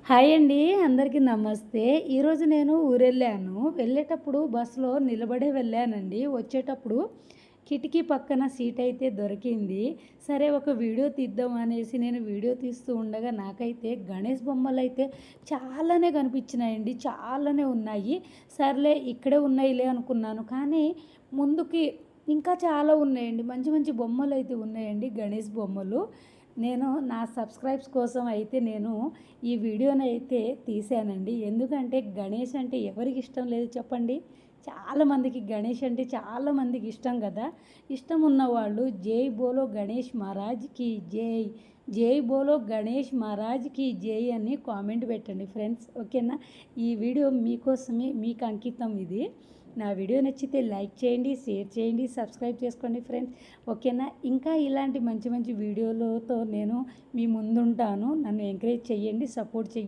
Hi అండి. అందరికీ నమస్తే. ఈరోజు నేను ఊరెళ్ళాను. వెళ్ళేటప్పుడు బస్సులో నిలబడే వెళ్ళానండి. వచ్చేటప్పుడు కిటికీ పక్కన సీట్ అయితే దొరికింది. సరే ఒక వీడియో తీద్దాం అనేసి నేను వీడియో తీస్తూ ఉండగా నాకైతే గణేష్ బొమ్మలైతే చాలానే కనిపించినాయండి. చాలానే ఉన్నాయి. సర్లే ఇక్కడే ఉన్నాయిలే అనుకున్నాను. కానీ ముందుకి ఇంకా చాలా ఉన్నాయండి. మంచి మంచి బొమ్మలైతే ఉన్నాయండి. గణేష్ బొమ్మలు. నేను నా సబ్స్క్రైబ్స్ కోసం అయితే నేను ఈ వీడియోనైతే తీశానండి. ఎందుకంటే గణేష్ అంటే ఎవరికి ఇష్టం లేదు చెప్పండి? చాలామందికి గణేష్ అంటే చాలామందికి ఇష్టం కదా! ఇష్టం ఉన్నవాళ్ళు జై బోలో గణేష్ మహారాజ్‌కి జై, జై బోలో గణేష్ మహారాజ్‌కి జై అని కామెంట్ పెట్టండి ఫ్రెండ్స్. ఓకేనా? ఈ వీడియో మీకోసమే, మీకు అంకితం ఇది. నా వీడియో నచ్చితే లైక్ చేయండి, షేర్ చేయండి, సబ్స్క్రైబ్ చేసుకోండి ఫ్రెండ్స్. ఓకేనా? ఇంకా ఇలాంటి మంచి మంచి వీడియోలతో నేను మీ ముందుంటాను. నన్ను ఎంకరేజ్ చేయండి, సపోర్ట్ చేయండి.